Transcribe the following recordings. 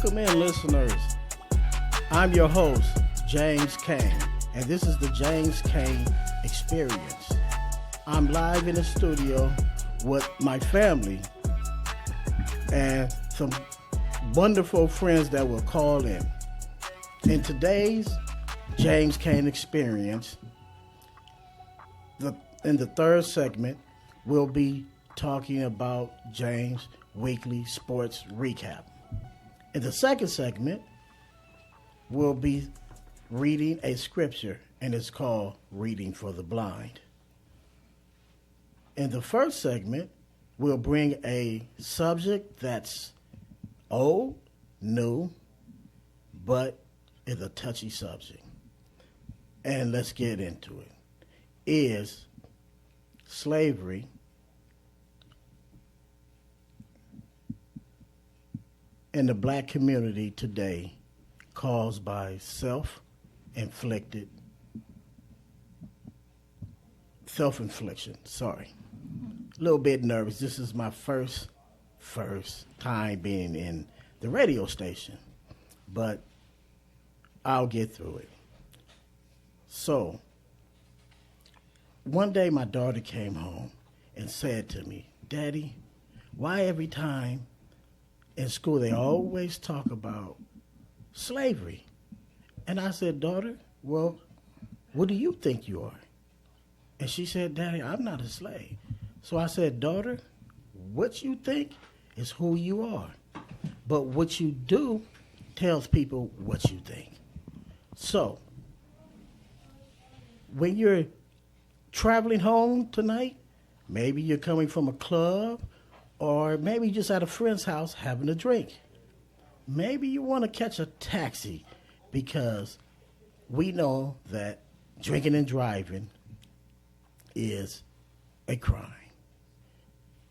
Welcome in, listeners. I'm your host, James Kane, and this is the James Kane Experience. I'm live in the studio with my family and some wonderful friends that will call in. In today's James Kane Experience, in the third segment, we'll be talking about James' weekly sports recap. In the second segment, we'll be reading a scripture, and it's called Reading for the Blind. In the first segment, we'll bring a subject that's old, new, but is a touchy subject. And let's get into it. Is slavery in the black community today caused by self-infliction. Sorry. A little bit nervous. This is my first time being in the radio station, but I'll get through it. So, one day my daughter came home and said to me, "Daddy, why every time in school they always talk about slavery?" And I said, "Daughter, well, what do you think you are?" And she said, "Daddy, I'm not a slave." So I said, "Daughter, what you think is who you are. But what you do tells people what you think." So, when you're traveling home tonight, maybe you're coming from a club, or maybe just at a friend's house having a drink. Maybe you want to catch a taxi because we know that drinking and driving is a crime.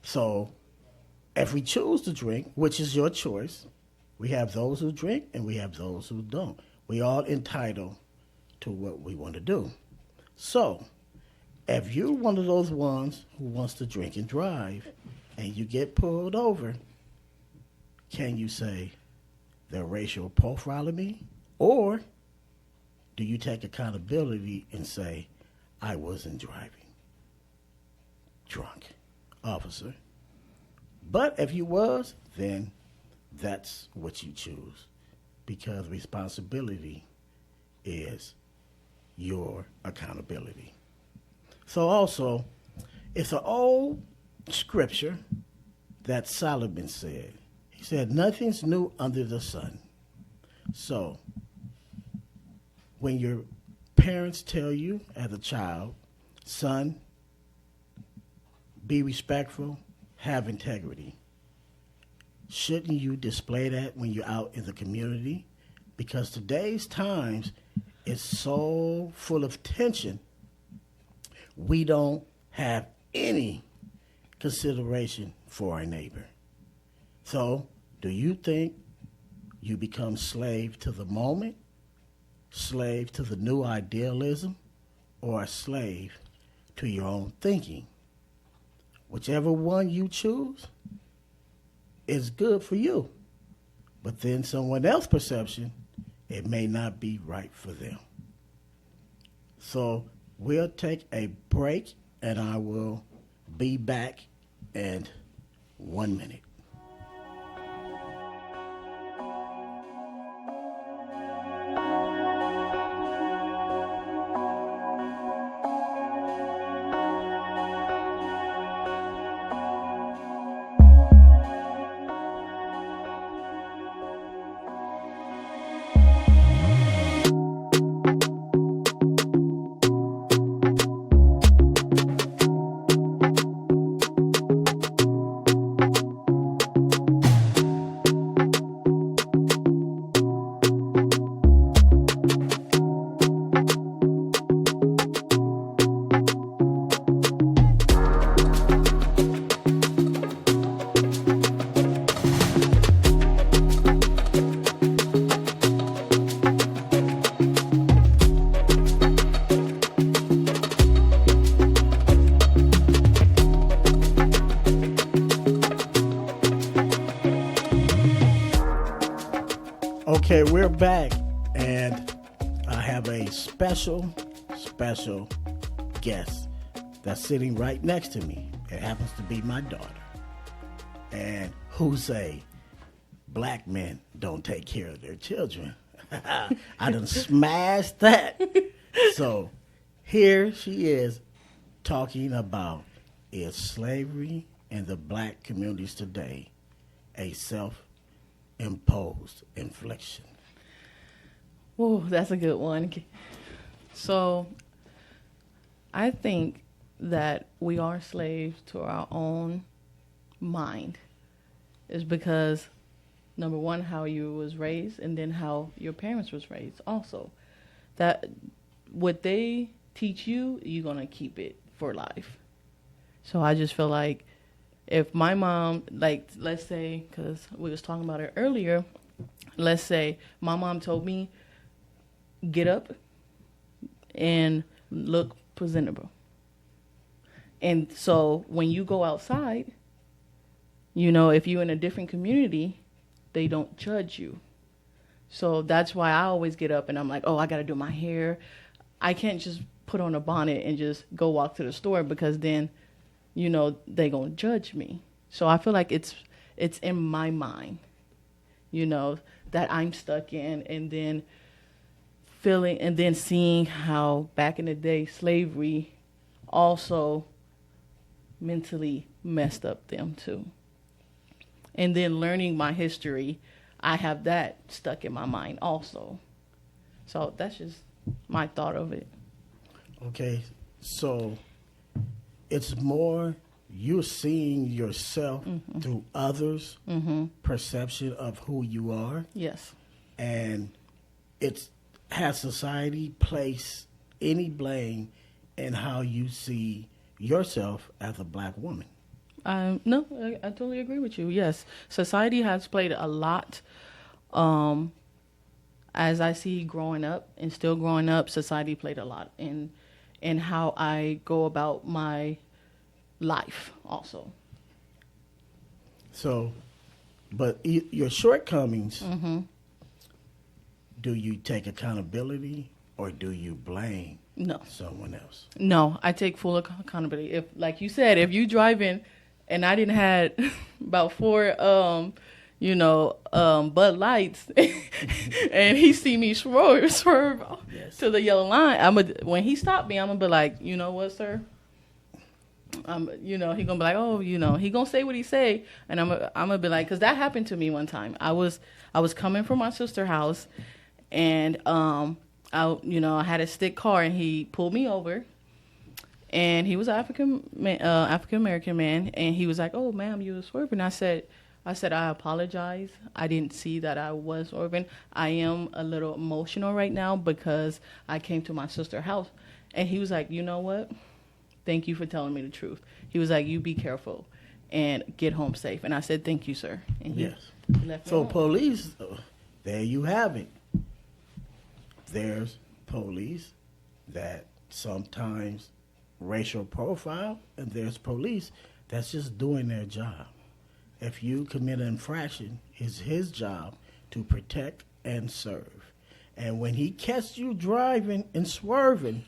So if we choose to drink, which is your choice, we have those who drink and we have those who don't. We all entitled to what we want to do. So if you're one of those ones who wants to drink and drive and you get pulled over, can you say they're racial profiling me? Or do you take accountability and say, I wasn't driving drunk, officer? But if you was, then that's what you choose, because responsibility is your accountability. So also, it's an old scripture that Solomon said. He said, nothing's new under the sun. So, when your parents tell you as a child, son, be respectful, have integrity, shouldn't you display that when you're out in the community? Because today's times is so full of tension, we don't have any consideration for our neighbor. So, do you think you become slave to the moment, slave to the new idealism, or a slave to your own thinking? Whichever one you choose is good for you, but then someone else's perception, it may not be right for them. So we'll take a break, and I will be back in 1 minute. Okay, we're back, and I have a special guest that's sitting right next to me. It happens to be my daughter. And who say black men don't take care of their children? I done smashed that. So here she is talking about, is slavery in the black communities today a self-imposed infliction? Oh, that's a good one. So I think that we are slaves to our own mind. Is because, number one, how you was raised, and then how your parents was raised also. That what they teach you, you're going to keep it for life. So I just feel like if my mom, like, let's say, because we was talking about it earlier, let's say my mom told me, get up and look presentable. And so when you go outside, you know, if you're in a different community, they don't judge you. So that's why I always get up and I'm like, oh, I got to do my hair. I can't just put on a bonnet and just go walk to the store, because then, you know, they going to judge me. So I feel like it's in my mind, you know, that I'm stuck in, and then feeling and then seeing how back in the day slavery also mentally messed up them too. And then learning my history, I have that stuck in my mind also. So that's just my thought of it. Okay, so it's more you're seeing yourself through others' perception of who you are. Yes. And has society placed any blame in how you see yourself as a black woman? No, I totally agree with you. Yes, society has played a lot. As I see growing up and still growing up, society played a lot in how I go about my life also. So, but your shortcomings, do you take accountability or do you blame someone else? No, I take full accountability. If, like you said, if you driving and I didn't have about 4, Bud Lights, and he see me swerve to the yellow line, when he stopped me, I'm gonna be like, you know what, sir? He gonna be like, oh, he gonna say what he say, and I'm gonna be like, because that happened to me one time. I was coming from my sister's house, and I had a stick car, and he pulled me over, and he was an African American man, and he was like, oh, ma'am, you were swerving. I said, I apologize. I didn't see that I was swerving. I am a little emotional right now because I came to my sister's house, and he was like, you know what? Thank you for telling me the truth. He was like, you be careful and get home safe. And I said, thank you, sir. And he left me So home. police, there you have it. There's police that sometimes racial profile, and there's police that's just doing their job. If you commit an infraction, it's his job to protect and serve. And when he catches you driving and swerving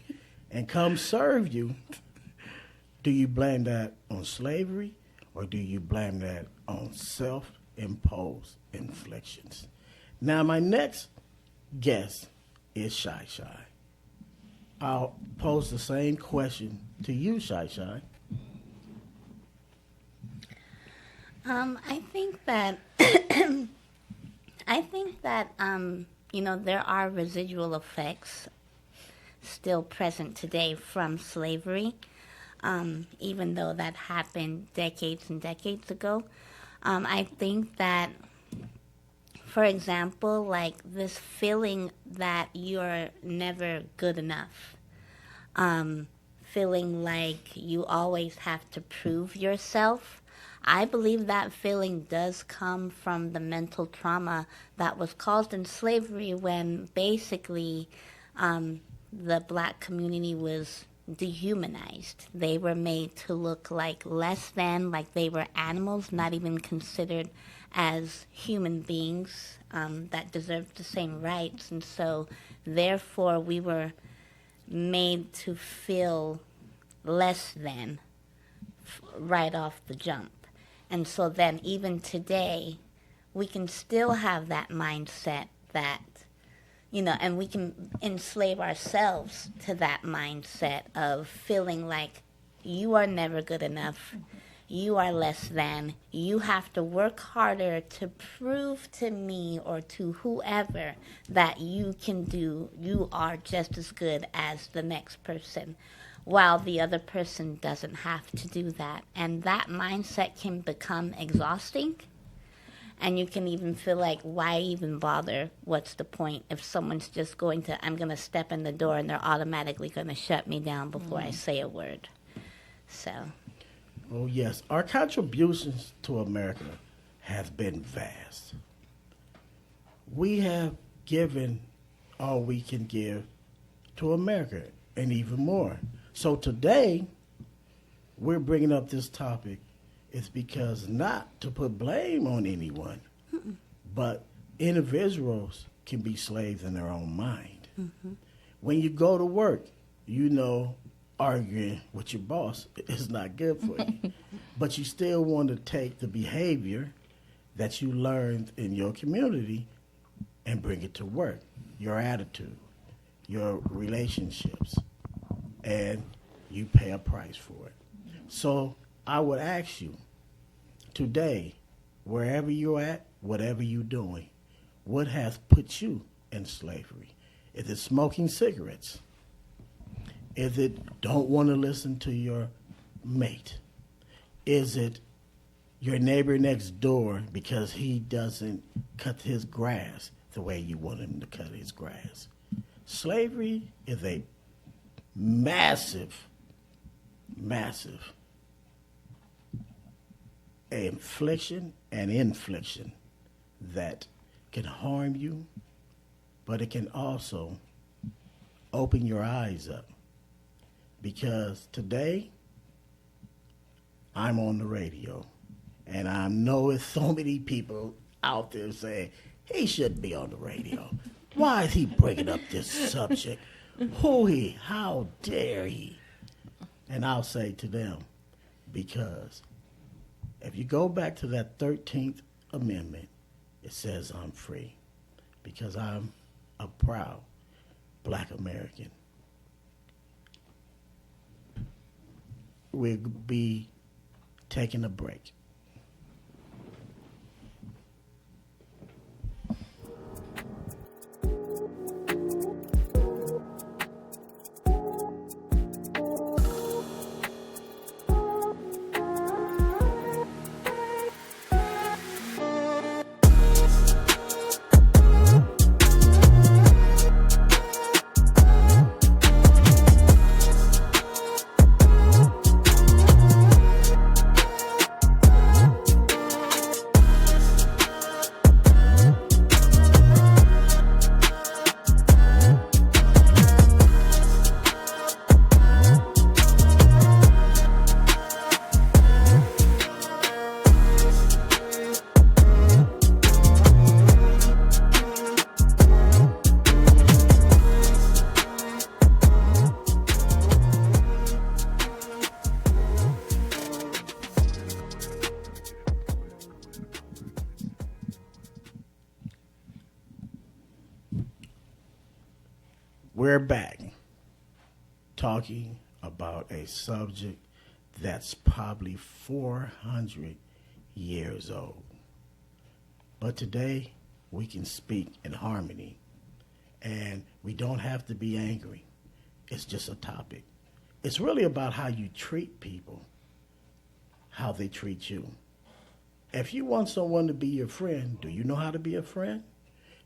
and come serve you, do you blame that on slavery or do you blame that on self-imposed inflictions? Now, my next guest is Shy Shy. I'll pose the same question to you, Shy Shy. I think that there are residual effects still present today from slavery, even though that happened decades and decades ago. I think that, for example, like this feeling that you're never good enough, feeling like you always have to prove yourself. I believe that feeling does come from the mental trauma that was caused in slavery when basically the black community was dehumanized. They were made to look like less than, like they were animals, not even considered as human beings that deserve the same rights. And so, therefore, we were made to feel less than right off the jump. And so then even today, we can still have that mindset that, and we can enslave ourselves to that mindset of feeling like you are never good enough, you are less than, you have to work harder to prove to me or to whoever that you are just as good as the next person, while the other person doesn't have to do that. And that mindset can become exhausting. And you can even feel like, why even bother? What's the point if someone's just I'm going to step in the door and they're automatically going to shut me down before I say a word. So. Oh, yes. Our contributions to America has been vast. We have given all we can give to America and even more. So today, we're bringing up this topic is because not to put blame on anyone, but individuals can be slaves in their own mind. Mm-hmm. When you go to work, arguing with your boss is not good for you. But you still want to take the behavior that you learned in your community and bring it to work, your attitude, your relationships, and you pay a price for it. So I would ask you today, wherever you're at, whatever you're doing, what has put you in slavery? Is it smoking cigarettes? Is it don't want to listen to your mate? Is it your neighbor next door because he doesn't cut his grass the way you want him to cut his grass? Slavery is a massive infliction and infliction that can harm you, but it can also open your eyes up. Because today, I'm on the radio, and I know there's so many people out there saying, he shouldn't be on the radio. Why is he bringing up this subject? How dare he? And I'll say to them, because if you go back to that 13th Amendment, it says I'm free because I'm a proud Black American. We'll be taking a break. We're back talking about a subject that's probably 400 years old. But today, we can speak in harmony, and we don't have to be angry. It's just a topic. It's really about how you treat people, how they treat you. If you want someone to be your friend, do you know how to be a friend?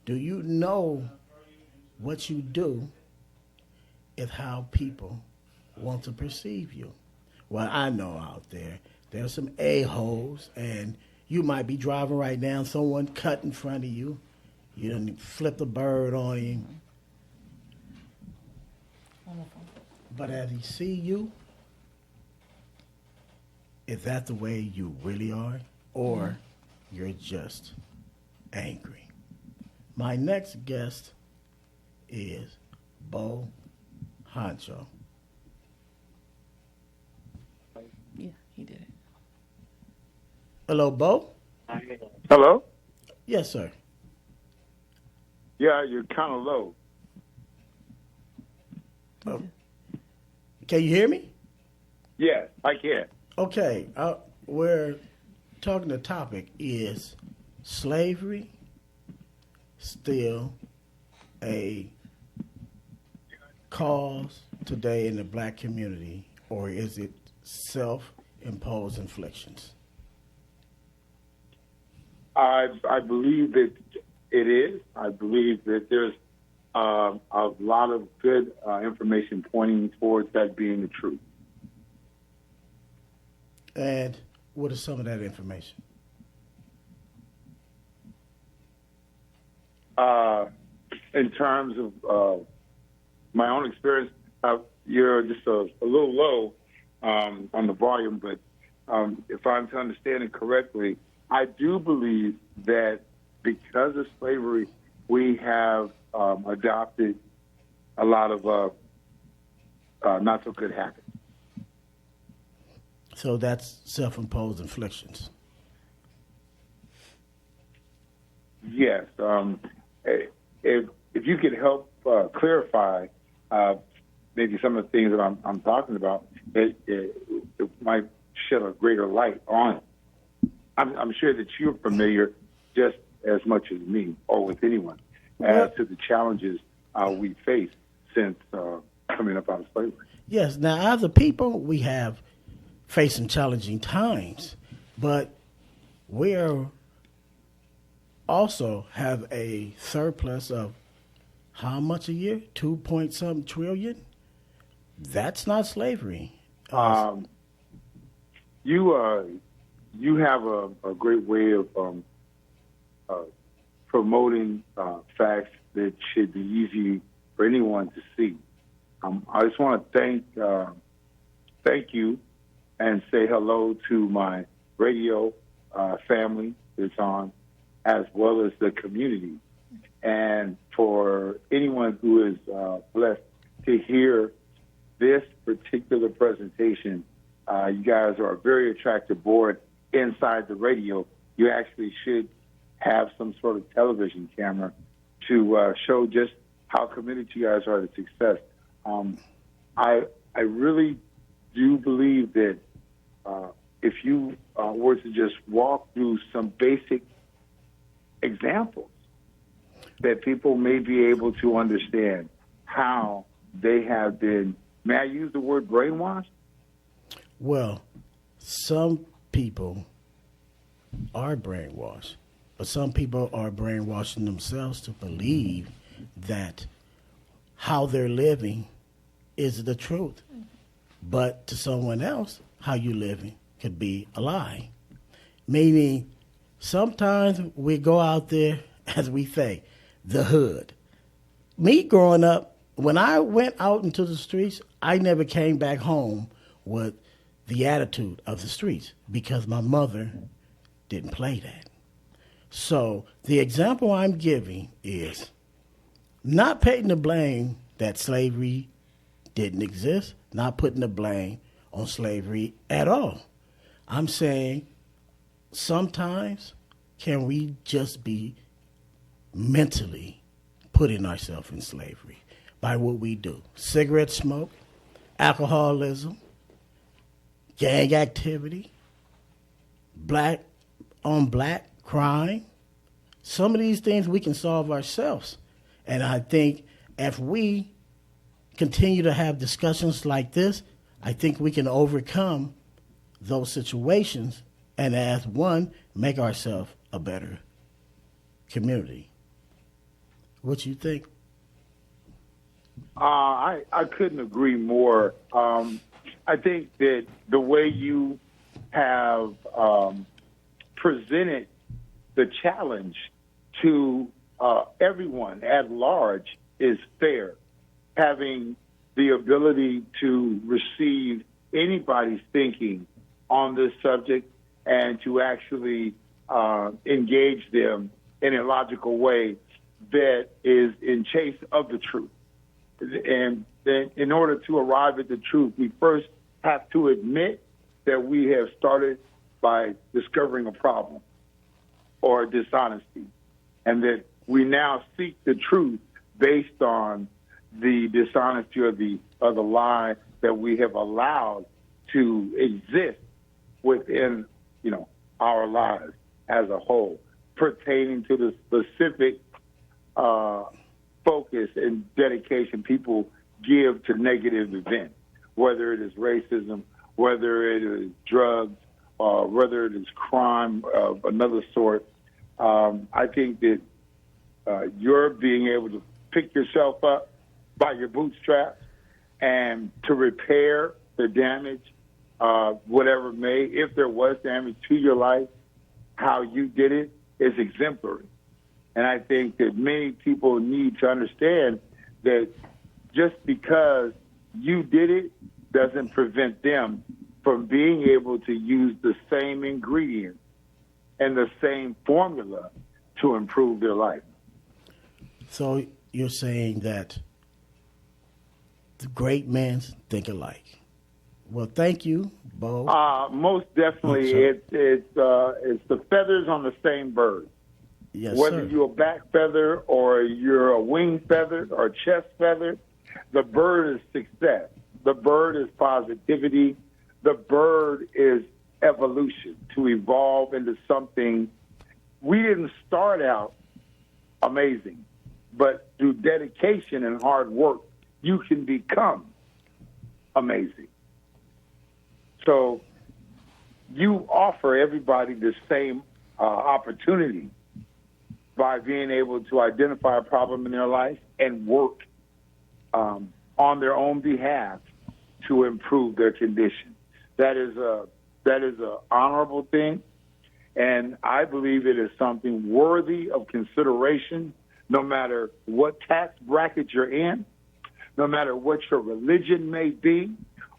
Do you know what you do is how people want to perceive you? Well, I know out there's some a-holes, and you might be driving right now, someone cut in front of you, you done flipped a bird on him. But as he see you, is that the way you really are? Or You're just angry. My next guest is Bo Honcho. Yeah, he did it. Hello, Bo? Hello? Yes, sir. Yeah, you're kind of low. Oh. Can you hear me? Yes, I can. Okay, we're talking, the topic is slavery still a cause today in the black community, or is it self-imposed inflictions? I believe that it is. I believe that there's a lot of good information pointing towards that being the truth. And what is some of that information? In terms of my own experience, you're just a little low on the volume, but if I'm to understand it correctly, I do believe that because of slavery, we have adopted a lot of not so good habits. So that's self-imposed inflictions. Yes. If you could help clarify maybe some of the things that I'm talking about, it might shed a greater light on it. I'm sure that you're familiar just as much as me or with anyone as to the challenges we face since coming up out of slavery. Yes. Now, as a people, we have facing challenging times, but we're also have a surplus of how much a year? 2-point-something trillion? That's not slavery. You have a great way of promoting facts that should be easy for anyone to see. I just want to thank you and say hello to my radio family that's on, as well as the community. And for anyone who is blessed to hear this particular presentation, you guys are a very attractive board inside the radio. You actually should have some sort of television camera to show just how committed you guys are to success. I really do believe that if you were to just walk through some basic examples, that people may be able to understand how they have been, may I use the word brainwashed? Well, some people are brainwashed, but some people are brainwashing themselves to believe that how they're living is the truth. But to someone else, how you living could be a lie. Meaning, sometimes we go out there, as we say, the hood. Me growing up, when I went out into the streets, I never came back home with the attitude of the streets because my mother didn't play that. So the example I'm giving is not putting the blame that slavery didn't exist, not putting the blame on slavery at all. I'm saying sometimes can we just be mentally putting ourselves in slavery by what we do? Cigarette smoke, alcoholism, gang activity, black on black crime. Some of these things we can solve ourselves. And I think if we continue to have discussions like this, I think we can overcome those situations and as one, make ourselves a better community. What you think? I couldn't agree more. I think that the way you have presented the challenge to everyone at large is fair. Having the ability to receive anybody's thinking on this subject and to actually engage them in a logical way that is in chase of the truth. And then in order to arrive at the truth, we first have to admit that we have started by discovering a problem or dishonesty, and that we now seek the truth based on the dishonesty or the lie that we have allowed to exist within, our lives as a whole, pertaining to the specific focus and dedication people give to negative events, whether it is racism, whether it is drugs, or whether it is crime of another sort. I think that you're being able to pick yourself up by your bootstraps and to repair the damage, whatever may, if there was damage to your life, how you did it is exemplary. And I think that many people need to understand that just because you did it doesn't prevent them from being able to use the same ingredients and the same formula to improve their life. So you're saying that the great men think alike. Well, thank you, Bo. Most definitely, it's the feathers on the same bird. Yes, Whether sir. you're a back feather or you're a wing feather or a chest feather, the bird is success. The bird is positivity. The bird is evolution, to evolve into something. We didn't start out amazing, but through dedication and hard work, you can become amazing. So you offer everybody the same opportunity by being able to identify a problem in their life and work on their own behalf to improve their condition. That is a honorable thing, and I believe it is something worthy of consideration, no matter what tax bracket you're in, no matter what your religion may be,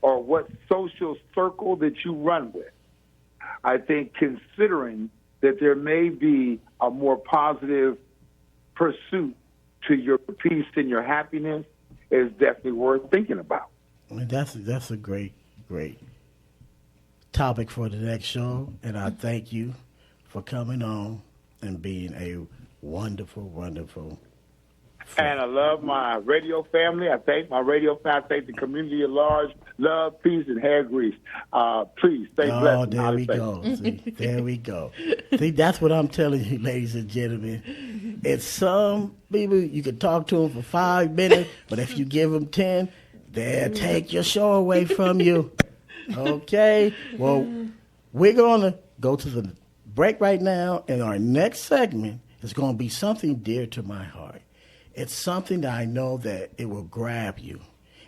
or what social circle that you run with. I think considering that there may be a more positive pursuit to your peace and your happiness is definitely worth thinking about. And that's a great topic for the next show, and I thank you for coming on and being a wonderful friend. And I love my radio family. I thank my radio family. I thank the community at large. Love, peace, and hair grease. Please stay blessed. Oh, there we go. See, there we go. See, that's what I'm telling you, ladies and gentlemen. It's some people, you can talk to them for 5 minutes, but if you give them 10, they'll take your show away from you. Okay? Well, we're going to go to the break right now, and our next segment is going to be something dear to my heart. It's something that I know that it will grab you.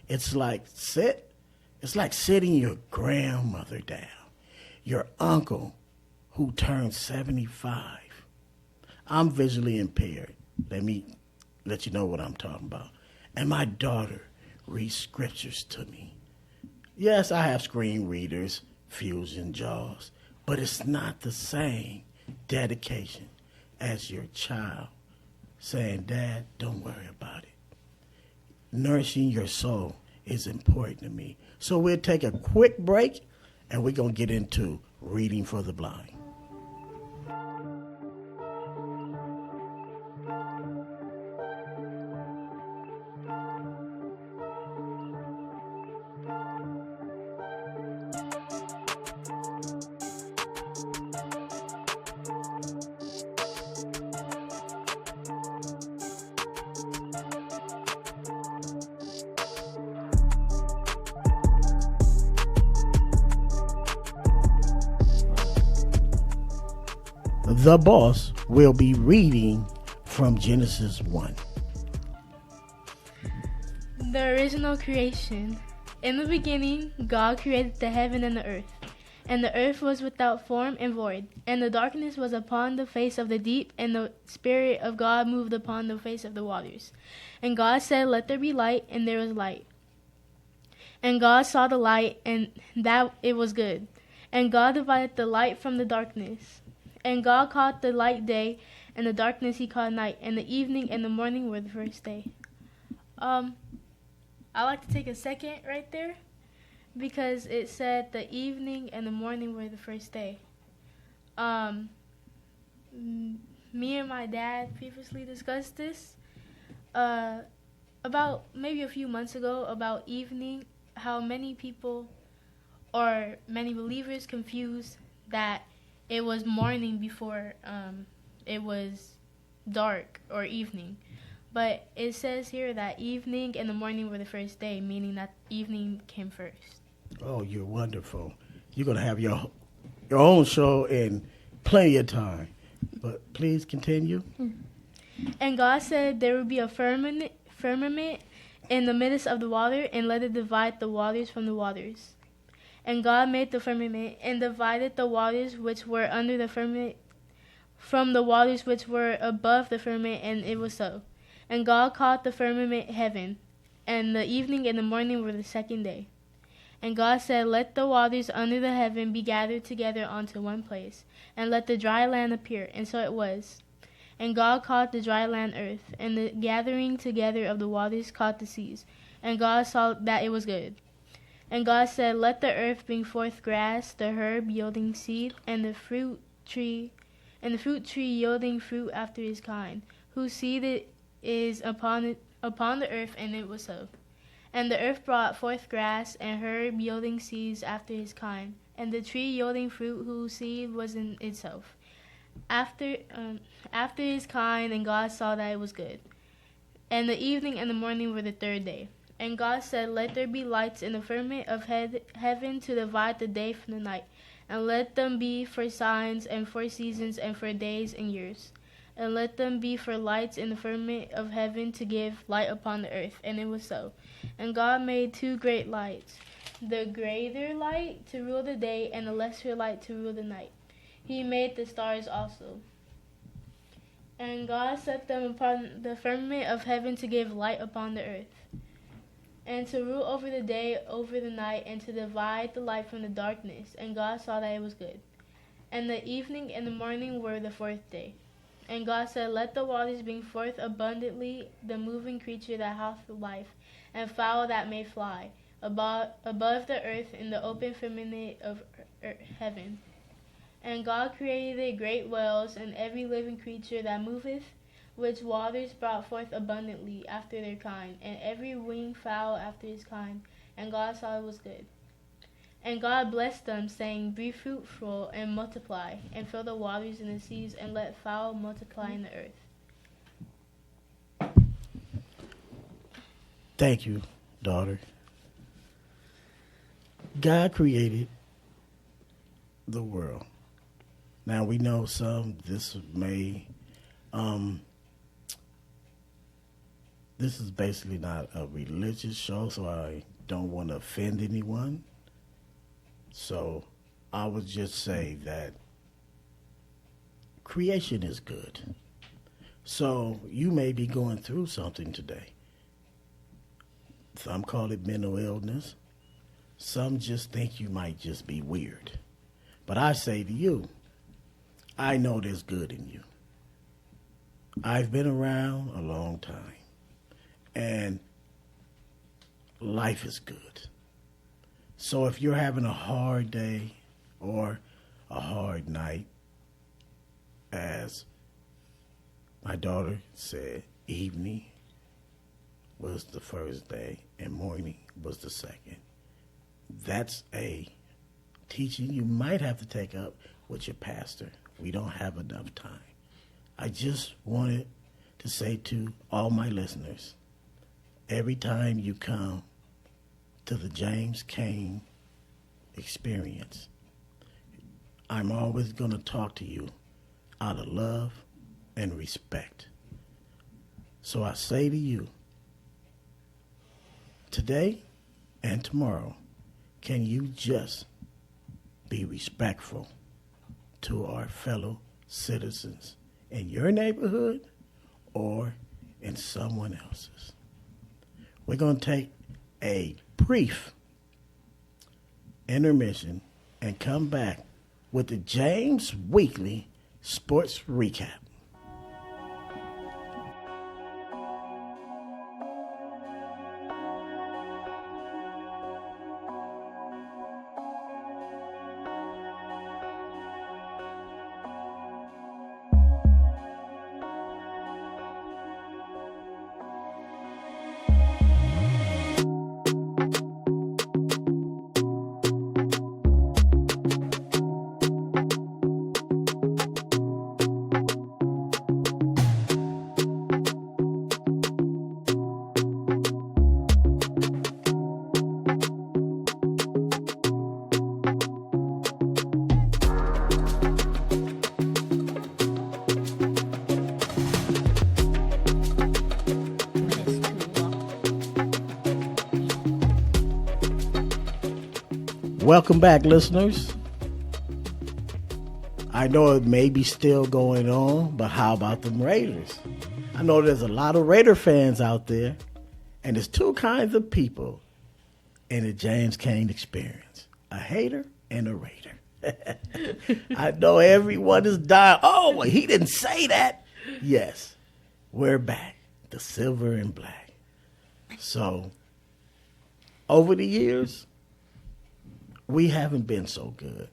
It's like sitting your grandmother down, your uncle who turned 75. I'm visually impaired. Let me let you know what I'm talking about. And my daughter reads scriptures to me. Yes, I have screen readers, fusion jaws, but it's not the same dedication as your child saying, Dad, don't worry about it. Nourishing your soul is important to me. So we'll take a quick break, and we're going to get into reading for the blind. The boss will be reading from Genesis 1. The original creation. In the beginning, God created the heaven and the earth. And the earth was without form and void, and the darkness was upon the face of the deep, and the Spirit of God moved upon the face of the waters. And God said, Let there be light, and there was light. And God saw the light, and that it was good. And God divided the light from the darkness. And God called the light day, and the darkness he called night, and the evening and the morning were the first day. I like to take a second right there because it said the evening and the morning were the first day. Me and my dad previously discussed this about maybe a few months ago about evening, how many people or many believers confuse that it was morning before it was dark or evening. But it says here that evening and the morning were the first day, meaning that evening came first. Oh, you're wonderful. You're going to have your own show in plenty of time. But please continue. And God said there would be a firmament in the midst of the water, and let it divide the waters from the waters. And God made the firmament, and divided the waters which were under the firmament from the waters which were above the firmament, and it was so. And God called the firmament heaven, and the evening and the morning were the second day. And God said, let the waters under the heaven be gathered together onto one place, and let the dry land appear. And so it was. And God called the dry land earth, and the gathering together of the waters called the seas. And God saw that it was good. And God said, let the earth bring forth grass, the herb yielding seed, and the fruit tree yielding fruit after his kind, whose seed it is upon the earth, and it was so. And the earth brought forth grass, and herb yielding seeds after his kind, and the tree yielding fruit whose seed was in itself after his kind. And God saw that it was good. And the evening and the morning were the third day. And God said, let there be lights in the firmament of heaven to divide the day from the night, and let them be for signs and for seasons and for days and years. And let them be for lights in the firmament of heaven to give light upon the earth. And it was so. And God made two great lights, the greater light to rule the day, and the lesser light to rule the night. He made the stars also. And God set them upon the firmament of heaven to give light upon the earth, and to rule over the day, over the night, and to divide the light from the darkness. And God saw that it was good. And the evening and the morning were the fourth day. And God said, let the waters bring forth abundantly the moving creature that hath life, and fowl that may fly above the earth in the open firmament of heaven. And God created great whales, and every living creature that moveth, which waters brought forth abundantly after their kind, and every winged fowl after his kind. And God saw it was good. And God blessed them, saying, be fruitful and multiply, and fill the waters in the seas, and let fowl multiply in the earth. Thank you, daughter. God created the world. Now we know this is basically not a religious show, so I don't want to offend anyone. So I would just say that creation is good. So you may be going through something today. Some call it mental illness. Some just think you might just be weird. But I say to you, I know there's good in you. I've been around a long time, and life is good. So if you're having a hard day or a hard night, as my daughter said, evening was the first day and morning was the second. That's a teaching you might have to take up with your pastor. We don't have enough time. I just wanted to say to all my listeners, every time you come to the James Cain experience, I'm always going to talk to you out of love and respect. So I say to you, today and tomorrow, can you just be respectful to our fellow citizens in your neighborhood or in someone else's? We're going to take a brief intermission and come back with the James Weekly Sports Recap. Welcome back, listeners. I know it may be still going on, but how about them Raiders? I know there's a lot of Raider fans out there, and there's two kinds of people in the James Cain experience, a hater and a Raider. I know everyone is dying. Oh, well, he didn't say that. Yes, we're back, the silver and black. So, over the years, we haven't been so good.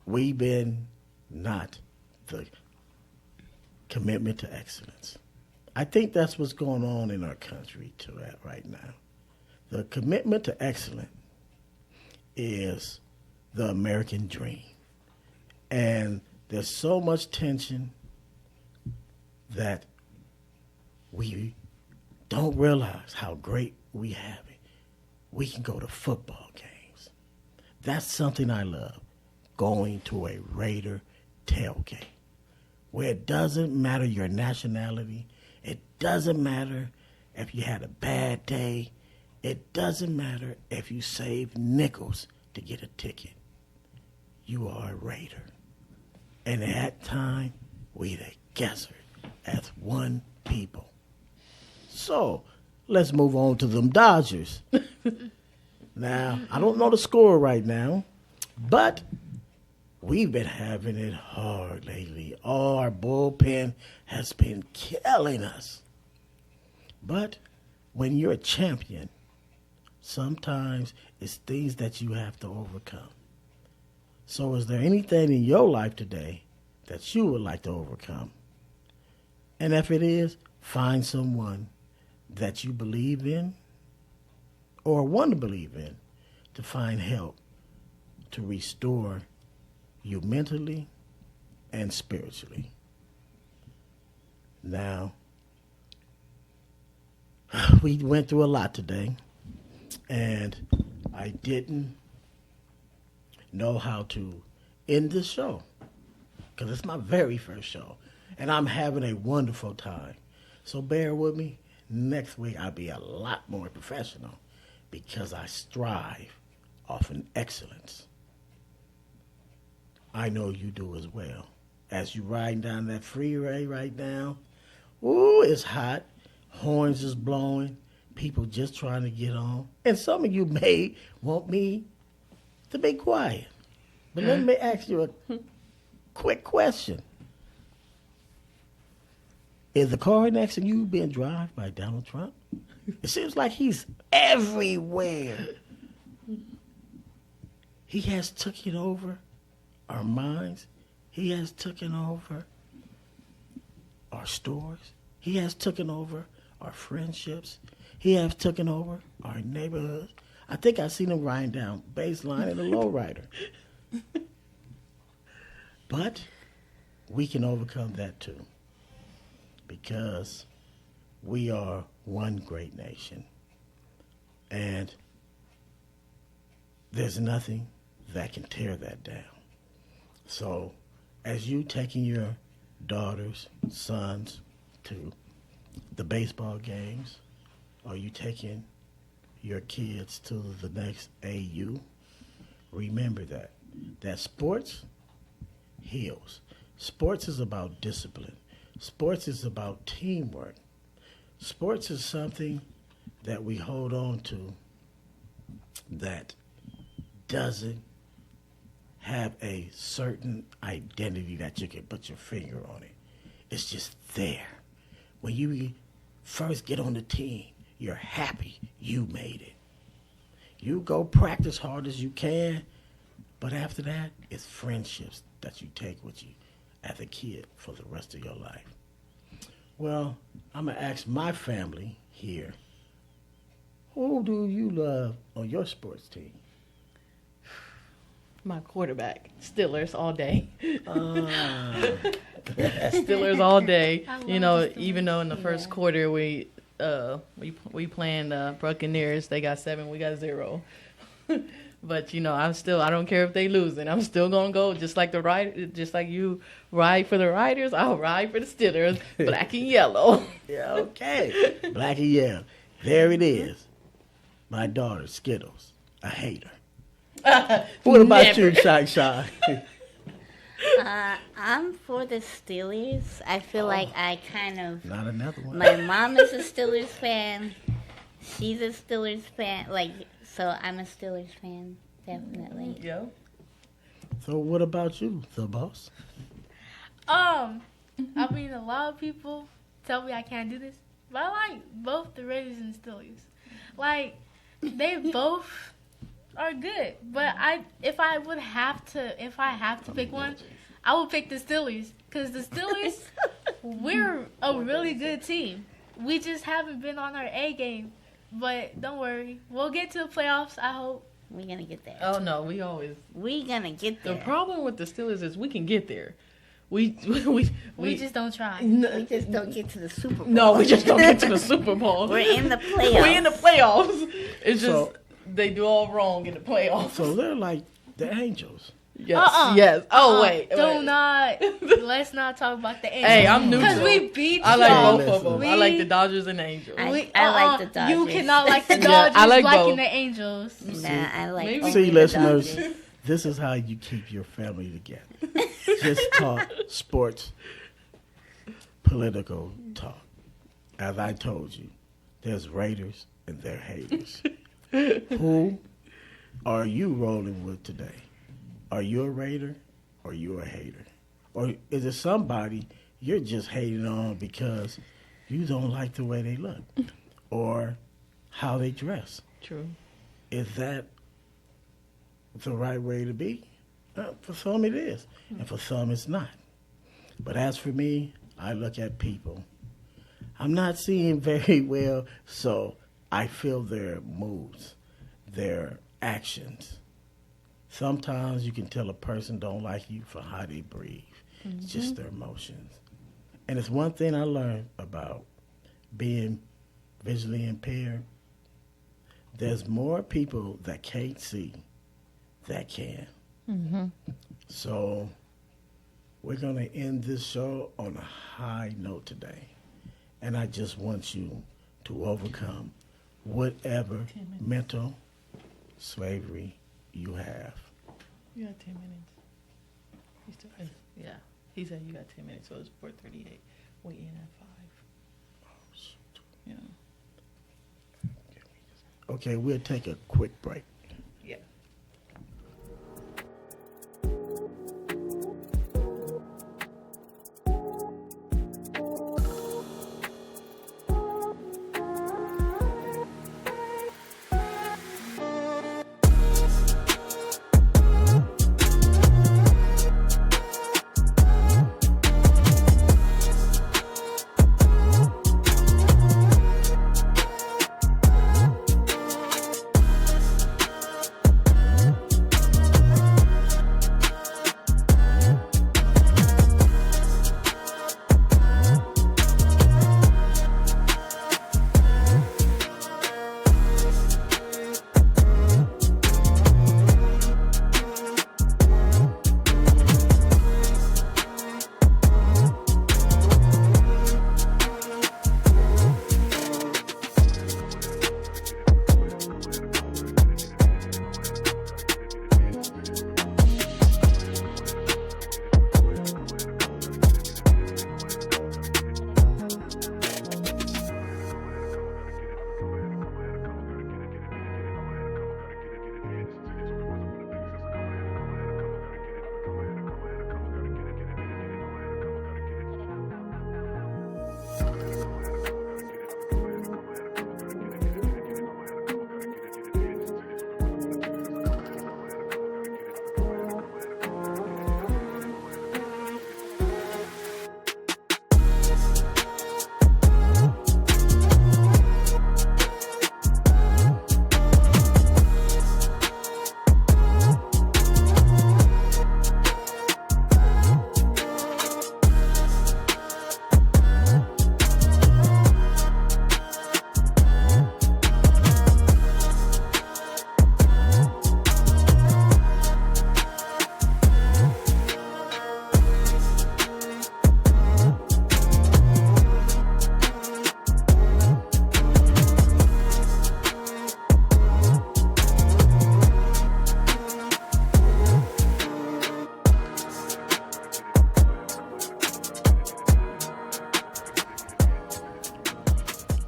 We've been not the commitment to excellence. I think that's what's going on in our country right now. The commitment to excellence is the American dream. And there's so much tension that we don't realize how great we have it. We can go to football games. That's something I love, going to a Raider tailgate, where it doesn't matter your nationality. It doesn't matter if you had a bad day. It doesn't matter if you saved nickels to get a ticket. You are a Raider. And at that time, we together as one people. So, let's move on to them Dodgers. Now, I don't know the score right now, but we've been having it hard lately. Oh, our bullpen has been killing us. But when you're a champion, sometimes it's things that you have to overcome. So is there anything in your life today that you would like to overcome? And if it is, find someone that you believe in or want to believe in to find help to restore you mentally and spiritually. Now, we went through a lot today, and I didn't know how to end this show because it's my very first show, and I'm having a wonderful time. So bear with me. Next week, I'll be a lot more professional because I strive off an excellence. I know you do as well. As you riding down that freeway right now, ooh, it's hot. Horns is blowing. People just trying to get on. And some of you may want me to be quiet. But let me ask you a quick question. Is the car next to you being driven by Donald Trump? It seems like he's everywhere. He has taken over our minds. He has taken over our stores. He has taken over our friendships. He has taken over our neighborhoods. I think I seen him riding down baseline in a lowrider. But we can overcome that too, because we are one great nation. And there's nothing that can tear that down. So as you taking your daughters, sons to the baseball games, or you taking your kids to the next AU, remember that sports heals. Sports is about discipline. Sports is about teamwork. Sports is something that we hold on to that doesn't have a certain identity that you can put your finger on it. It's just there. When you first get on the team, you're happy you made it. You go practice hard as you can, but after that, it's friendships that you take with you as a kid for the rest of your life. Well, I'm going to ask my family here, who do you love on your sports team? My quarterback, Steelers all day. Steelers all day. You know, even though in the first quarter we playing the Buccaneers, they got 7, we got 0. But you know, I don't care if they losing. I'm still gonna go just like you ride for the Riders. I'll ride for the Steelers, black and yellow. Yeah, okay, black and yellow. There it is. My daughter, Skittles. I hate her. What about you, Shy? I'm for the Steelers. I feel like I kind of. Not another one. My mom is a Steelers fan. She's a Steelers fan. So I'm a Steelers fan, definitely. Yeah. So what about you, the boss? I mean, a lot of people tell me I can't do this, but I like both the Raiders and Steelers. Like, they both are good, but if I have to pick one, I would pick the Steelers, because the Steelers, we're a really good team. We just haven't been on our A game, but don't worry, we'll get to the playoffs, I hope. We're gonna get there. Oh no, We're gonna get there. The problem with the Steelers is we can get there. We just don't try. We just don't get to the Super Bowl. No, we just don't get to the Super Bowl. We're in the playoffs. We're in the playoffs. It's just they do all wrong in the playoffs. So they're like the Angels. Yes, yes. Oh, wait. Let's not talk about the Angels. Hey, I'm neutral. Because we beat I like y'all. both of them. I like the Dodgers and the Angels. I like the Dodgers. You cannot like the Dodgers I like liking both. the Angels. Nah, I like Maybe. See, the listeners, Dodgers. this is how you keep your family together. Just talk sports, political talk. As I told you, there's Raiders and there's haters. Who are you rolling with today? Are you a Raider or you a hater? Or is it somebody you're just hating on because you don't like the way they look or how they dress? True. Is that the right way to be? For some it is, and for some it's not. But as for me, I look at people. I'm not seeing very well, so I feel their moods, their actions. Sometimes you can tell a person don't like you for how they breathe. It's just their emotions. And it's one thing I learned about being visually impaired. There's more people that can't see that can. So we're going to end this show on a high note today. And I just want you to overcome whatever mental slavery you have. You got 10 minutes. Yeah. He said you got 10 minutes, so it's 4:38. We in at 5. Oh, shoot. Yeah. Okay, we'll take a quick break. Yeah.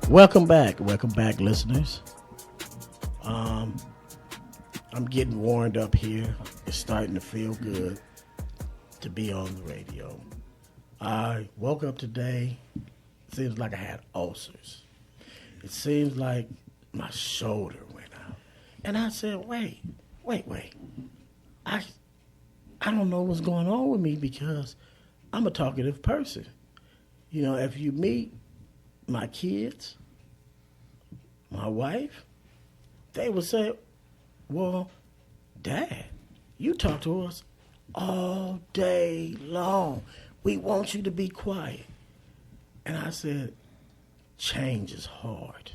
Welcome back, listeners. I'm getting warmed up here. It's starting to feel good to be on the radio. I woke up today. It seems like I had ulcers. It seems like my shoulder went out. And I said, wait. I don't know what's going on with me because I'm a talkative person. You know, if you meet my kids, my wife, they would say, well, Dad, you talk to us all day long. We want you to be quiet. And I said, change is hard.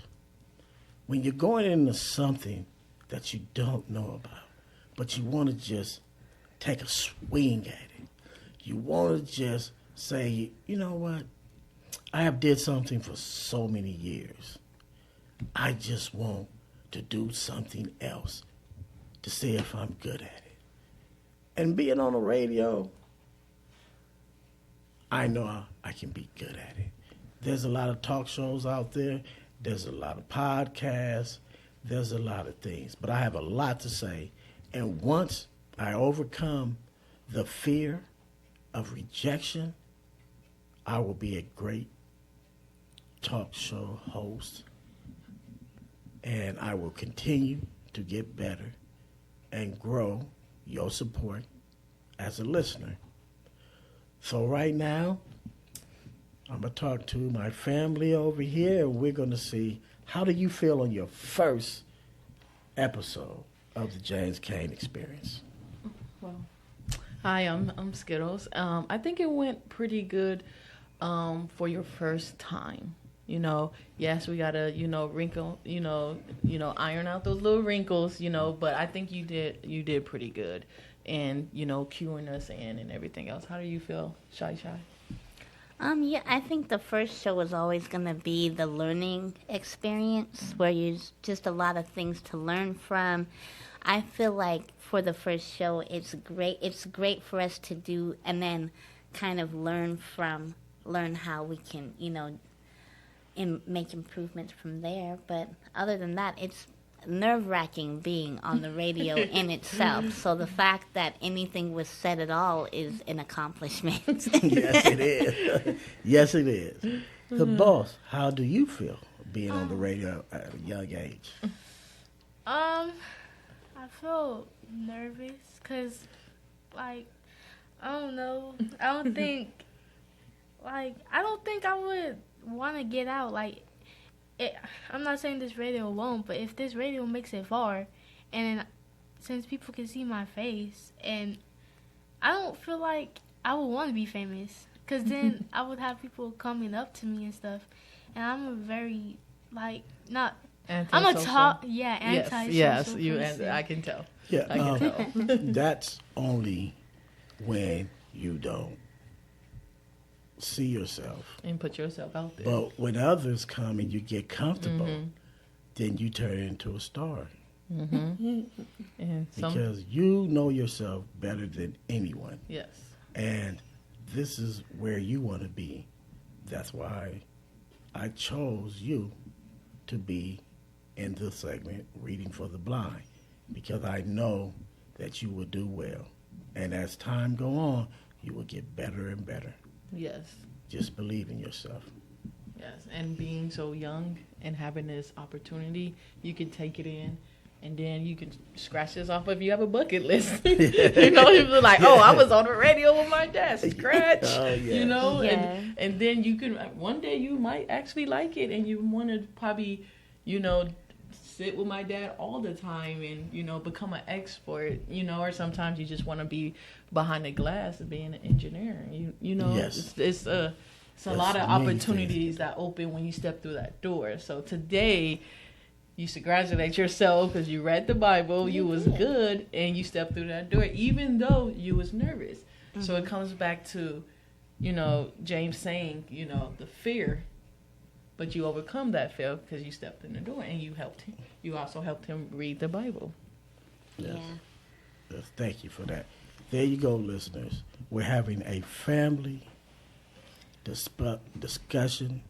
When you're going into something that you don't know about, but you want to just take a swing at it. You want to just say, you know what? I have did something for so many years. I just want to do something else to see if I'm good at it. And being on the radio, I know I can be good at it. There's a lot of talk shows out there. There's a lot of podcasts. There's a lot of things. But I have a lot to say. And once I overcome the fear of rejection, I will be a great talk show host. And I will continue to get better and grow your support as a listener. So right now, I'm going to talk to my family over here, and we're going to see, how do you feel on your first episode of the James Cain Experience? Well, hi, I'm Skittles. I think it went pretty good for your first time. You know, yes, we got to, wrinkle, iron out those little wrinkles, but I think you did pretty good. And, cueing us in and everything else. How do you feel, Shy? Yeah, I think the first show is always going to be the learning experience where there's just a lot of things to learn from. I feel like for the first show, it's great for us to do and then kind of learn how we can, make improvements from there. But other than that, it's nerve-wracking being on the radio in itself. So the fact that anything was said at all is an accomplishment. Yes, it is. Yes, it is. The boss, how do you feel being on the radio at a young age? I feel nervous because, I don't know. I don't think I would want to get out. I'm not saying this radio won't, but if this radio makes it far, and since people can see my face, and I don't feel like I would want to be famous, because then I would have people coming up to me and stuff, and I'm a very, not... I'm a anti-social Yes, person. I can tell. Yeah, I can tell. That's only when you don't see yourself And put yourself out there. But when others come and you get comfortable, then you turn into a star. And Because you know yourself better than anyone. Yes. And this is where you want to be. That's why I chose you to be in this segment, Reading for the Blind, because I know that you will do well. And as time go on, you will get better and better. Yes. Just believe in yourself. Yes. And being so young and having this opportunity, you can take it in. And then you can scratch this off if you have a bucket list. You'll be like, oh, I was on the radio with my dad. Scratch. And then you can, one day you might actually like it and you want to probably, sit with my dad all the time and, become an expert, or sometimes you just want to be behind the glass and being an engineer. Yes. It's a lot of opportunities that open when you step through that door. So today, you should congratulate yourself because you read the Bible, you was good, and you stepped through that door, even though you was nervous. Mm-hmm. So it comes back to, James saying, the fear, but you overcome that fear because you stepped in the door and you helped him. You also helped him read the Bible. Yes. Yes. Thank you for that. There you go, listeners. We're having a family discussion,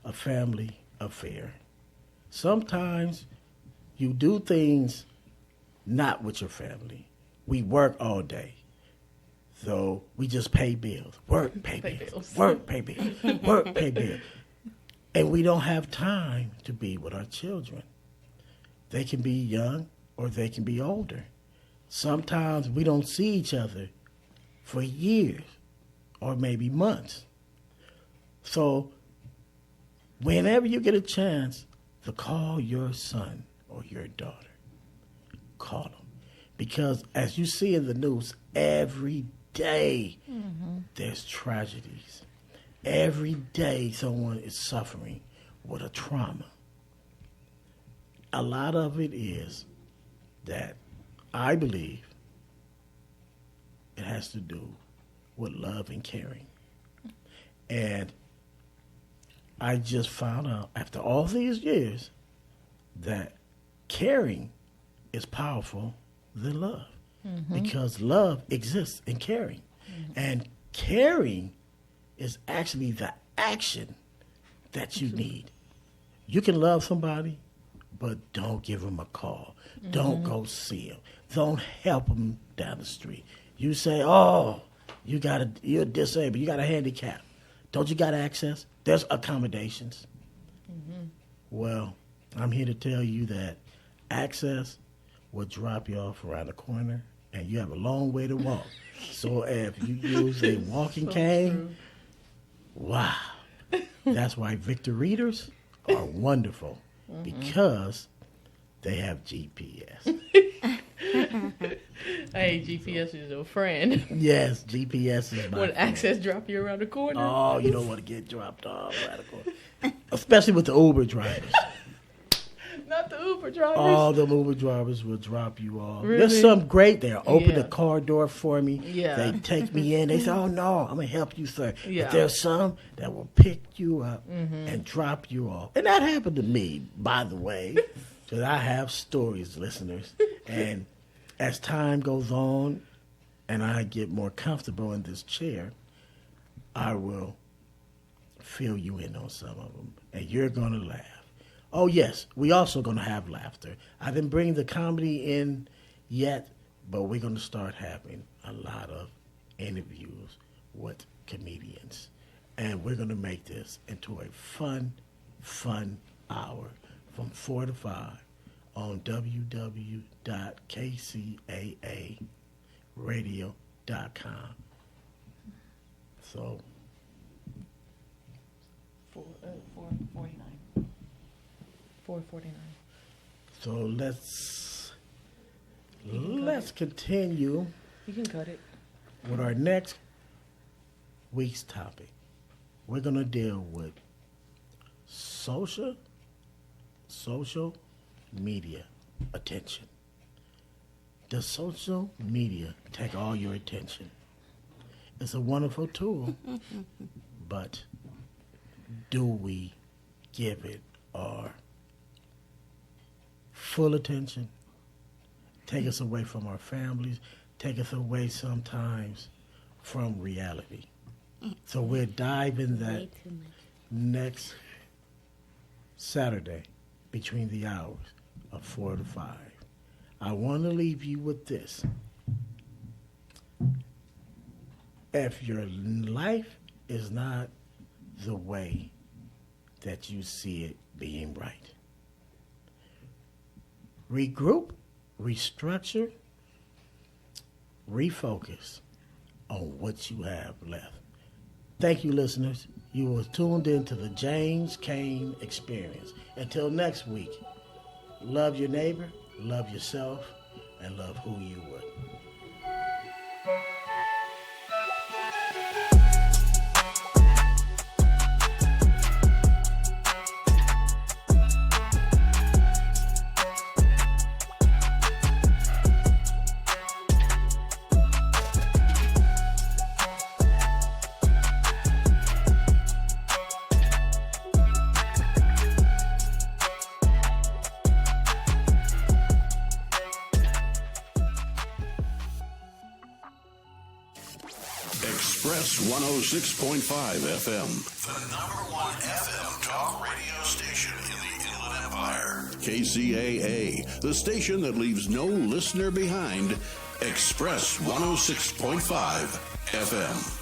a family affair. Sometimes you do things not with your family. We work all day. So we just pay bills. Work, pay bills. Work, pay bills. Work, pay bills. And we don't have time to be with our children. They can be young or they can be older. Sometimes we don't see each other for years or maybe months. So whenever you get a chance to call your son or your daughter, call them. Because as you see in the news, every day there's tragedies. Every day someone is suffering with a trauma. A lot of it is that I believe it has to do with love and caring. And I just found out after all these years that caring is powerful than love. Because love exists in caring. And caring is actually the action that you need. You can love somebody, but don't give them a call. Don't go see them. Don't help them down the street. You say, oh, you're disabled. You got a handicap. Don't you got access? There's accommodations. Well, I'm here to tell you that access will drop you off around the corner, and you have a long way to walk. So if you use a walking cane, wow. That's why Victor readers are wonderful, because they have GPS. Hey, GPS is your friend. Yes, GPS is my When friend. access drop you around the corner. Oh, you don't want to get dropped off around the corner. Especially with the Uber drivers. Not the Uber drivers. All the Uber drivers will drop you off. Really? There's some great. They'll open Yeah. the car door for me. Yeah. They take me in. They say, oh, no, I'm going to help you, sir. Yeah. But there's some that will pick you up and drop you off. And that happened to me, by the way, because I have stories, listeners. And as time goes on and I get more comfortable in this chair, I will fill you in on some of them. And you're going to laugh. Oh, yes, we also going to have laughter. I didn't bring the comedy in yet, but we're going to start having a lot of interviews with comedians. And we're going to make this into a fun hour from 4 to 5 on www.kcaaradio.com. So 449. 449. So let's continue You can cut it. with our next week's topic. We're going to deal with social media attention. Does social media take all your attention? It's a wonderful tool, but do we give it our full attention? Take us away from our families, take us away sometimes from reality. So we'll dive in that Way too much. next Saturday between the hours of 4 to 5. I want to leave you with this. If your life is not the way that you see it being right, regroup, restructure, refocus on what you have left. Thank you, listeners. You were tuned into the James Kane Experience. Until next week, love your neighbor, love yourself, and love who you would. Express 106.5 FM. The #1 FM talk radio station in the Inland Empire. KCAA, the station that leaves no listener behind. Express 106.5 FM.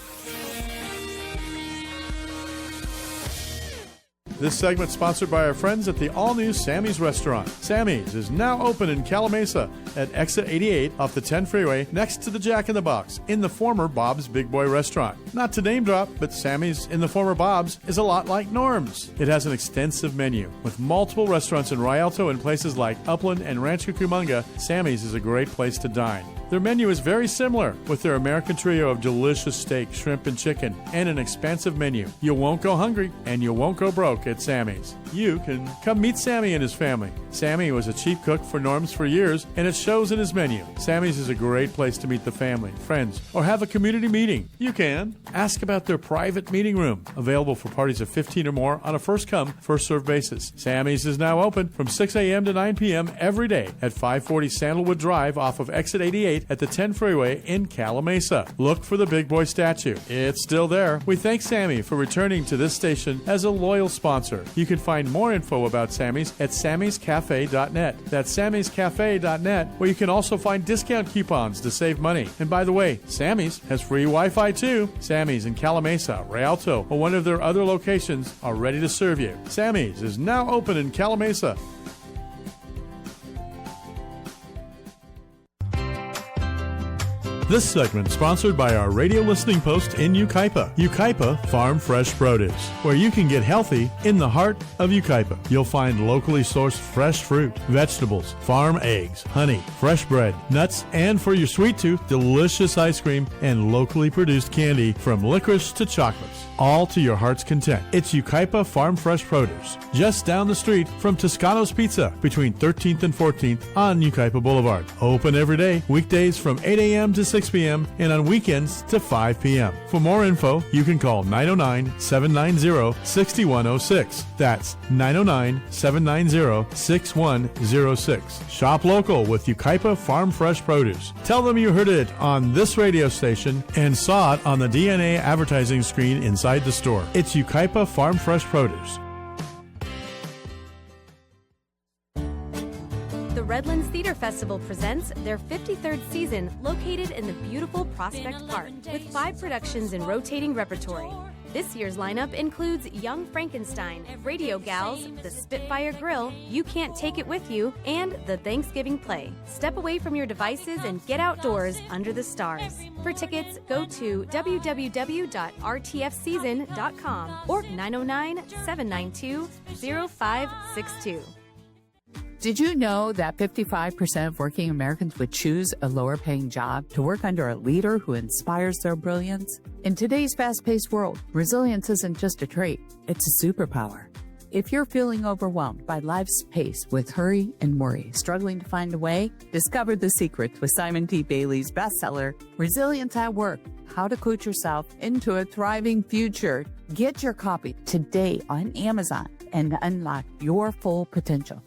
This segment sponsored by our friends at the all-new Sammy's Restaurant. Sammy's is now open in Calamasa at exit 88 off the 10 freeway next to the Jack in the Box in the former Bob's Big Boy Restaurant. Not to name drop, but Sammy's in the former Bob's is a lot like Norm's. It has an extensive menu. With multiple restaurants in Rialto and places like Upland and Rancho Cucamonga, Sammy's is a great place to dine. Their menu is very similar, with their American trio of delicious steak, shrimp, and chicken, and an expansive menu. You won't go hungry, and you won't go broke at Sammy's. You can come meet Sammy and his family. Sammy was a chief cook for Norm's for years, and it shows in his menu. Sammy's is a great place to meet the family, friends, or have a community meeting. You can ask about their private meeting room, available for parties of 15 or more on a first-come, first-served basis. Sammy's is now open from 6 a.m. to 9 p.m. every day at 540 Sandalwood Drive off of exit 88 at the 10 freeway in Calamasa. Look for the Big Boy statue. It's still there. We thank Sammy for returning to this station as a loyal sponsor. You can find more info about Sammy's at sammyscafe.net. That's sammyscafe.net, where you can also find discount coupons to save money. And by the way, Sammy's has free Wi-Fi too. Sammy's in Calamasa, Rialto, or one of their other locations are ready to serve you. Sammy's is now open in Calamasa. This segment sponsored by our radio listening post in Yucaipa. Yucaipa Farm Fresh Produce, where you can get healthy in the heart of Yucaipa. You'll find locally sourced fresh fruit, vegetables, farm eggs, honey, fresh bread, nuts, and for your sweet tooth, delicious ice cream and locally produced candy from licorice to chocolates, all to your heart's content. It's Yucaipa Farm Fresh Produce, just down the street from Toscano's Pizza, between 13th and 14th on Yucaipa Boulevard. Open every day, weekdays from 8 a.m. to 6 p.m. and on weekends to 5 p.m. For more info, you can call 909-790-6106. That's 909-790-6106. Shop local with Yucaipa Farm Fresh Produce. Tell them you heard it on this radio station and saw it on the DNA advertising screen inside the store. It's Yucaipa Farm Fresh Produce. The Redlands Theater Festival presents their 53rd season, located in the beautiful Prospect Park, with 5 productions in rotating repertory. This year's lineup includes Young Frankenstein, Radio Gals, The Spitfire Grill, You Can't Take It With You, and The Thanksgiving Play. Step away from your devices and get outdoors under the stars. For tickets, go to www.rtfseason.com or 909-792-0562. Did you know that 55% of working Americans would choose a lower-paying job to work under a leader who inspires their brilliance? In today's fast-paced world, resilience isn't just a trait, it's a superpower. If you're feeling overwhelmed by life's pace with hurry and worry, struggling to find a way, discover the secret with Simon T. Bailey's bestseller, Resilience at Work, How to Coach Yourself into a Thriving Future. Get your copy today on Amazon and unlock your full potential.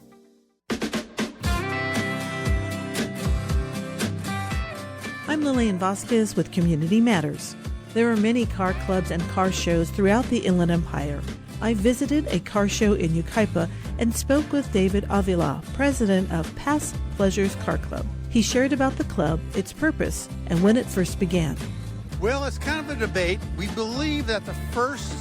I'm Lillian Vasquez with Community Matters. There are many car clubs and car shows throughout the Inland Empire. I visited a car show in Yucaipa and spoke with David Avila, president of Past Pleasures Car Club. He shared about the club, its purpose, and when it first began. Well, it's kind of a debate. We believe that the first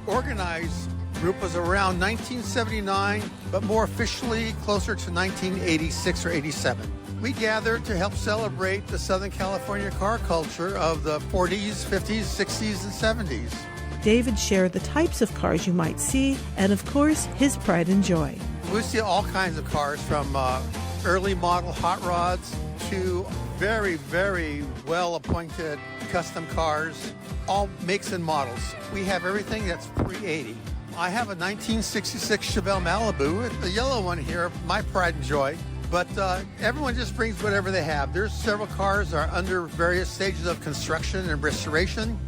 organized group was around 1979, but more officially closer to 1986 or 87. We gathered to help celebrate the Southern California car culture of the 40s, 50s, 60s, and 70s. David shared the types of cars you might see and, of course, his pride and joy. We see all kinds of cars, from early model hot rods to very, very well-appointed custom cars, all makes and models. We have everything that's pre-80. I have a 1966 Chevelle Malibu, the yellow one here, my pride and joy. But everyone just brings whatever they have. There's several cars that are under various stages of construction and restoration,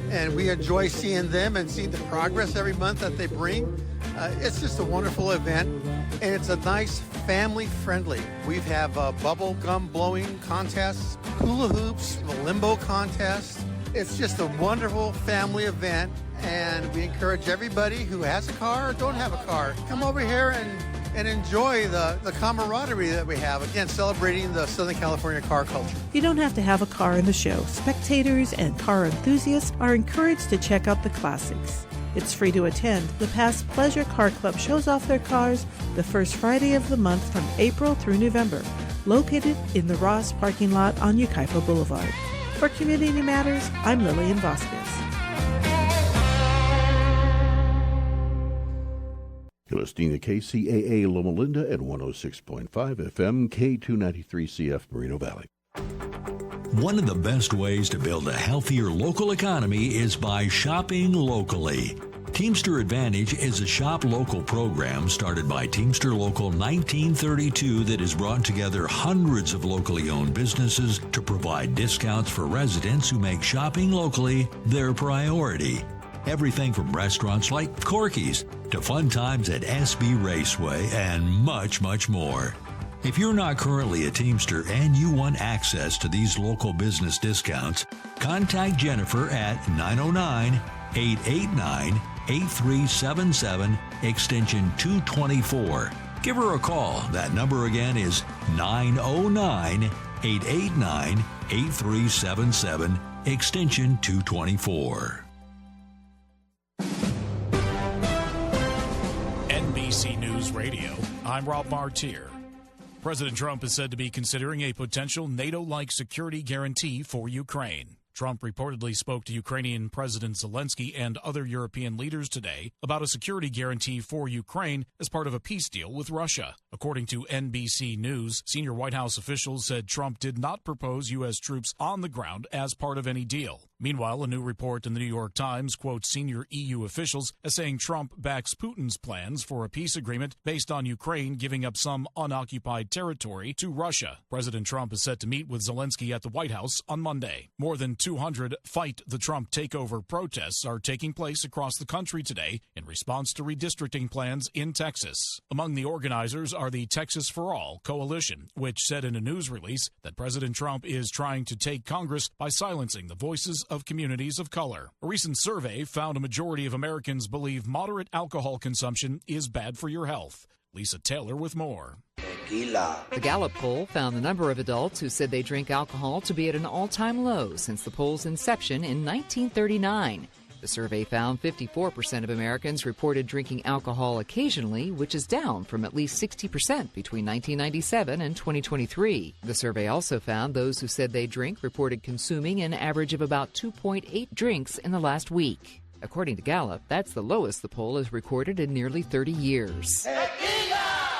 and we enjoy seeing them and seeing the progress every month that they bring. It's just a wonderful event, and it's a nice family-friendly. We have bubble gum blowing contests, hula hoops, the limbo contest, It's just a wonderful family event, and we encourage everybody who has a car or don't have a car, come over here and enjoy the camaraderie that we have, again, celebrating the Southern California car culture. You don't have to have a car in the show. Spectators and car enthusiasts are encouraged to check out the classics. It's free to attend. The Past Pleasure Car Club shows off their cars the first Friday of the month from April through November, located in the Ross parking lot on Yucaipa Boulevard. For Community Matters, I'm Lillian Vasquez. You're listening to KCAA Loma Linda at 106.5 FM, K293CF Moreno Valley. One of the best ways to build a healthier local economy is by shopping locally. Teamster Advantage is a shop local program started by Teamster Local 1932 that has brought together hundreds of locally owned businesses to provide discounts for residents who make shopping locally their priority. Everything from restaurants like Corky's to fun times at SB Raceway and much, much more. If you're not currently a Teamster and you want access to these local business discounts, contact Jennifer at 909-889-8377, extension 224. Give her a call. That number again is 909-889-8377, extension 224. NBC News Radio, I'm Rob Martier. President Trump is said to be considering a potential NATO-like security guarantee for Ukraine. Trump reportedly spoke to Ukrainian President Zelensky and other European leaders today about a security guarantee for Ukraine as part of a peace deal with Russia. According to NBC News, senior White House officials said Trump did not propose U.S. troops on the ground as part of any deal. Meanwhile, a new report in the New York Times quotes senior EU officials as saying Trump backs Putin's plans for a peace agreement based on Ukraine giving up some unoccupied territory to Russia. President Trump is set to meet with Zelensky at the White House on Monday. More than 200 Fight the Trump Takeover protests are taking place across the country today in response to redistricting plans in Texas. Among the organizers are the Texas for All coalition, which said in a news release that President Trump is trying to take Congress by silencing the voices of communities of color. A recent survey found a majority of Americans believe moderate alcohol consumption is bad for your health. Lisa Taylor with more. The Gallup poll found the number of adults who said they drink alcohol to be at an all-time low since the poll's inception in 1939. The survey found 54% of Americans reported drinking alcohol occasionally, which is down from at least 60% between 1997 and 2023. The survey also found those who said they drink reported consuming an average of about 2.8 drinks in the last week. According to Gallup, that's the lowest the poll has recorded in nearly 30 years.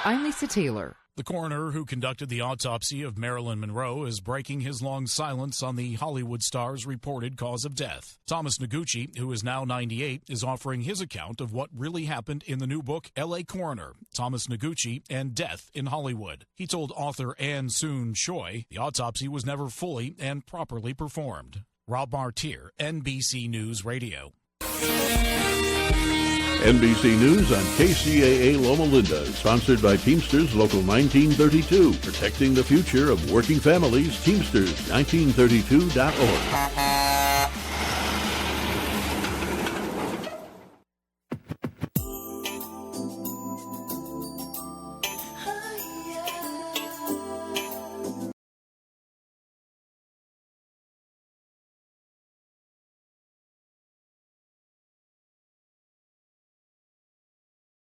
I'm Lisa Taylor. The coroner who conducted the autopsy of Marilyn Monroe is breaking his long silence on the Hollywood star's reported cause of death. Thomas Noguchi, who is now 98, is offering his account of what really happened in the new book, L.A. Coroner, Thomas Noguchi and Death in Hollywood. He told author Ann Soon Choi the autopsy was never fully and properly performed. Rob Martier, NBC News Radio. NBC News on KCAA Loma Linda, sponsored by Teamsters Local 1932, protecting the future of working families, Teamsters1932.org.